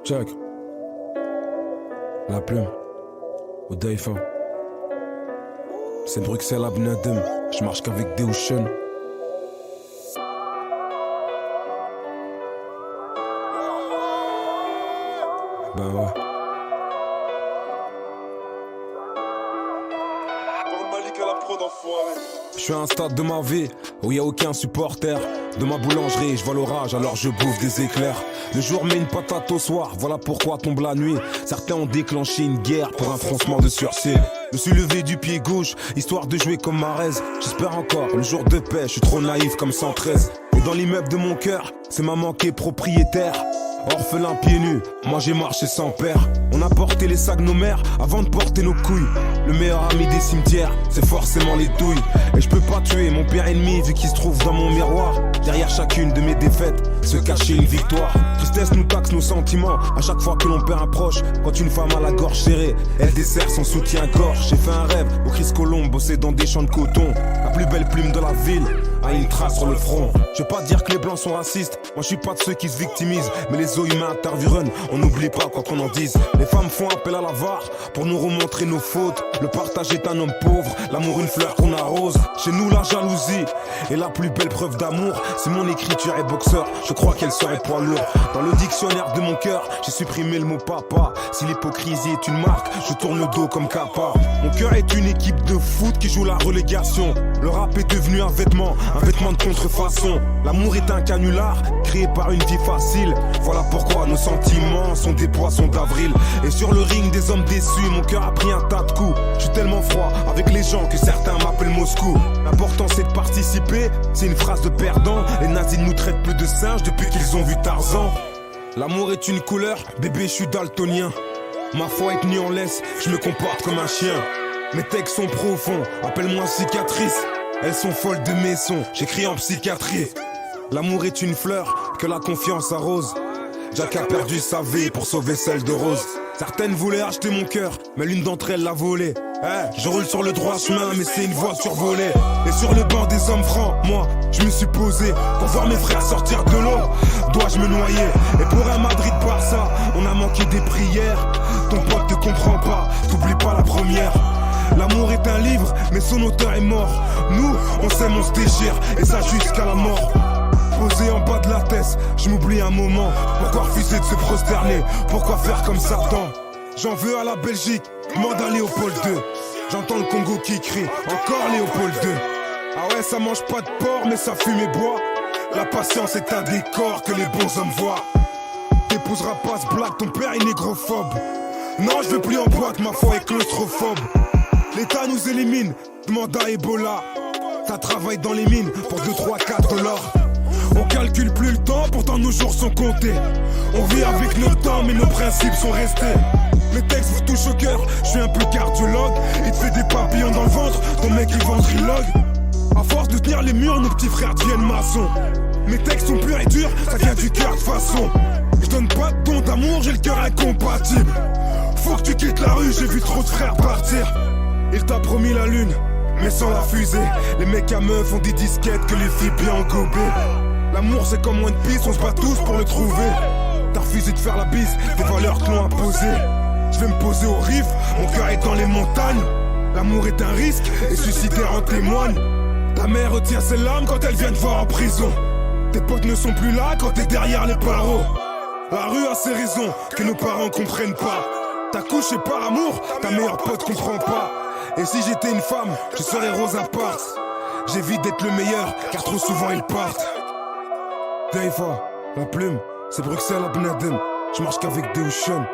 Check. La plume. Au Daifa. C'est Bruxelles à Bnadem. Je marche qu'avec des Ocean. Ben ouais. Je suis à un stade de ma vie où y a aucun supporter. De ma boulangerie, je vois l'orage, alors je bouffe des éclairs. Le jour met une patate au soir, voilà pourquoi tombe la nuit. Certains ont déclenché une guerre pour un froncement de sourcils. Je me suis levé du pied gauche, histoire de jouer comme Marez. J'espère encore le jour de paix, je suis trop naïf comme 113. Et dans l'immeuble de mon cœur, c'est maman qui est propriétaire. Orphelin pieds nus, moi j'ai marché sans père. On a porté les sacs de nos mères avant de porter nos couilles. Le meilleur ami des cimetières, c'est forcément les douilles. Et je peux pas tuer mon pire ennemi vu qu'il se trouve dans mon miroir. Derrière chacune de mes défaites se cachait une victoire. Tristesse nous taxe nos sentiments à chaque fois que l'on perd un proche. Quand une femme a la gorge serrée, elle dessert son soutien-gorge. J'ai fait un rêve au Chris Colombe, bosser dans des champs de coton. La plus belle plume de la ville a une trace sur le front. Je vais pas dire que les blancs sont racistes, moi je suis pas de ceux qui se victimisent. Mais les os humains interviewent, on n'oublie pas quoi qu'on en dise. Les femmes font appel à la VAR pour nous remontrer nos fautes. Le partage est un homme pauvre, l'amour une fleur qu'on arrose. Chez nous la jalousie est la plus belle preuve d'amour. Si mon écriture est boxeur, je crois qu'elle serait poids lourd. Dans le dictionnaire de mon cœur, j'ai supprimé le mot papa. Si l'hypocrisie est une marque, je tourne le dos comme Kappa. Mon cœur est une équipe de foot qui joue la relégation. Le rap est devenu un vêtement de contrefaçon. L'amour est un canular créé par une vie facile. Voilà pourquoi nos sentiments sont des poissons d'avril. Et sur le ring des hommes déçus, mon cœur a pris un tas de coups. Je suis tellement froid avec les gens que certains m'appellent Moscou. L'important c'est de participer, c'est une phrase de perdant. Les nazis nous traitent plus de singes depuis qu'ils ont vu Tarzan. L'amour est une couleur, bébé je suis daltonien. Ma foi est tenue en laisse, je me comporte comme un chien. Mes textes sont profonds, appelle-moi cicatrice. Elles sont folles de mes sons, j'écris en psychiatrie. L'amour est une fleur que la confiance arrose. Jack a perdu sa vie pour sauver celle de Rose. Certaines voulaient acheter mon cœur, mais l'une d'entre elles l'a volé. Je roule sur le droit chemin, mais c'est une voie survolée. Et sur le banc des hommes francs, moi, je me suis posé pour voir mes frères sortir de l'eau. Dois-je me noyer? Et pour un Madrid-Barça, on a manqué des prières. Ton pote te comprend pas, t'oublies pas la première. L'amour est un livre, mais son auteur est mort. Nous, on s'aime, on se déchire, et ça jusqu'à la mort. Posé en bas de la tête, je m'oublie un moment. Pourquoi refuser de se prosterner? Pourquoi faire comme Satan? J'en veux à la Belgique, demande à Léopold II. J'entends le Congo qui crie, encore Léopold II. Ah ouais, ça mange pas de porc, mais ça fume et boit. La patience est un décor que les bons hommes voient. T'épouseras pas ce blague, ton père est négrophobe. Non, je veux plus en boîte, ma foi est claustrophobe. L'État nous élimine, demande à Ebola. Ça travaille dans les mines pour 2, 3, 4 $. On calcule plus le temps, pourtant nos jours sont comptés. On vit avec le temps, mais nos principes sont restés. Mes textes vous touchent au cœur, je suis un peu cardiologue. Il te fait des papillons dans le ventre, ton mec il ventriloque. À force de tenir les murs, nos petits frères deviennent maçons. Mes textes sont purs et durs, ça vient du cœur de façon. Je donne pas de don d'amour, j'ai le cœur incompatible. Faut que tu quittes la rue, j'ai vu trop de frères partir. Il t'a promis la lune, mais sans la fusée. Les mecs à meufs font des disquettes que les filles bien engobées. L'amour c'est comme One Piece, on se bat tous pour le trouver. T'as refusé de faire la bise, des valeurs te l'ont imposé. Je vais me poser au riff, mon cœur est dans les montagnes. L'amour est un risque, et suicidaire en témoigne. Ta mère retient ses larmes quand elle vient te voir en prison. Tes potes ne sont plus là quand t'es derrière les barreaux. La rue a ses raisons que nos parents comprennent pas. T'as couché par amour, ta meilleure pote comprend pas. Et si j'étais une femme, je serais Rosa Parks. J'évite d'être le meilleur, car trop souvent ils partent. Daifa, la plume, c'est Bruxelles à Bnadem. Je marche qu'avec des Ocean.